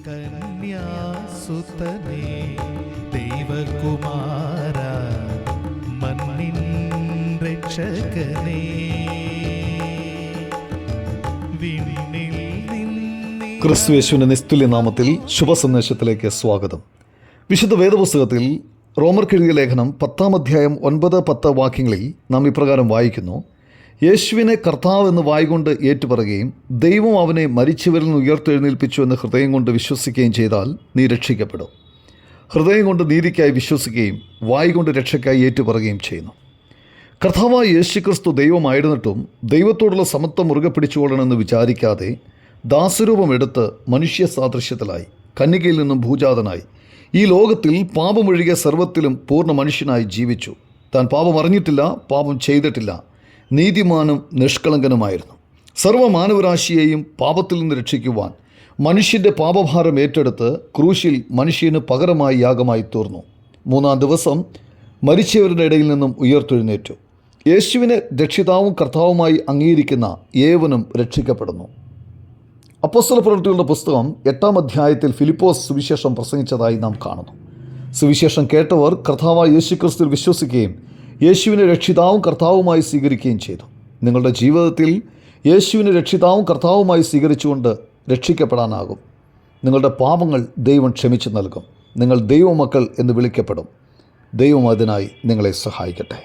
കന്യാസുതനേ ദൈവകുമാര മണ്ണിൻ രക്ഷകനേ ക്രിസ്തുയേശുവിന്റെ നിസ്തുല്യ നാമത്തിൽ ശുഭസന്ദേശത്തിലേക്ക് സ്വാഗതം. വിശുദ്ധ വേദപുസ്തകത്തിൽ റോമർക്കെഴുതിയ ലേഖനം 10-ാം അധ്യായം 9-10 വാക്യങ്ങളിൽ നാം ഇപ്രകാരം വായിക്കുന്നു: യേശുവിനെ കർത്താവ് എന്ന് വായ്കൊണ്ട് ഏറ്റുപറയുകയും ദൈവം അവനെ മരിച്ചവരിൽ നിന്ന് ഉയർത്തെഴുന്നേൽപ്പിച്ചു എന്ന് ഹൃദയം കൊണ്ട് വിശ്വസിക്കുകയും ചെയ്താൽ നീ രക്ഷിക്കപ്പെടും. ഹൃദയം കൊണ്ട് നീതിക്കായി വിശ്വസിക്കുകയും വായ്കൊണ്ട് രക്ഷയ്ക്കായി ഏറ്റുപറയുകയും ചെയ്യുന്നു. കർത്താവായ യേശുക്രിസ്തു ദൈവമായിരുന്നിട്ടും ദൈവത്തോടുള്ള സമത്വം മുറുകെ പിടിച്ചുകൊള്ളണമെന്ന് വിചാരിക്കാതെ ദാസരൂപം എടുത്ത് മനുഷ്യ സാദൃശ്യത്തിലായി കന്യകയിൽ നിന്നും ഭൂജാതനായി ഈ ലോകത്തിൽ പാപമൊഴികെ സർവ്വത്തിലും പൂർണ്ണ മനുഷ്യനായി ജീവിച്ചു. താൻ പാപം അറിഞ്ഞിട്ടില്ല, പാപം ചെയ്തിട്ടില്ല, നീതിമാനും നിഷ്കളങ്കനുമായിരുന്നു. സർവ്വമാനവരാശിയെയും പാപത്തിൽ നിന്ന് രക്ഷിക്കുവാൻ മനുഷ്യൻ്റെ പാപഭാരം ഏറ്റെടുത്ത് ക്രൂശിൽ മനുഷ്യന് പകരമായി യാഗമായി തീർന്നു. 3-ാം ദിവസം മരിച്ചവരുടെ ഇടയിൽ നിന്നും ഉയർത്തെഴുന്നേറ്റു. യേശുവിനെ രക്ഷിതാവും കർത്താവുമായി അംഗീകരിക്കുന്ന ഏവനും രക്ഷിക്കപ്പെടുന്നു. അപ്പോസ്തലപ്രവൃത്തികളുടെ പുസ്തകം 8-ാം അധ്യായത്തിൽ ഫിലിപ്പോസ് സുവിശേഷം പ്രസംഗിച്ചതായി നാം കാണുന്നു. സുവിശേഷം കേട്ടവർ കർത്താവായ യേശുക്രിസ്തുവിൽ വിശ്വസിക്കുകയും യേശുവിനെ രക്ഷിതാവും കർത്താവുമായി സ്വീകരിക്കുകയും ചെയ്തു. നിങ്ങളുടെ ജീവിതത്തിൽ യേശുവിനെ രക്ഷിതാവും കർത്താവുമായി സ്വീകരിച്ചുകൊണ്ട് രക്ഷിക്കപ്പെടാനാകും. നിങ്ങളുടെ പാപങ്ങൾ ദൈവം ക്ഷമിച്ചു നൽകും. നിങ്ങൾ ദൈവമക്കൾ എന്ന് വിളിക്കപ്പെടും. ദൈവം അതിനായി നിങ്ങളെ സഹായിക്കട്ടെ.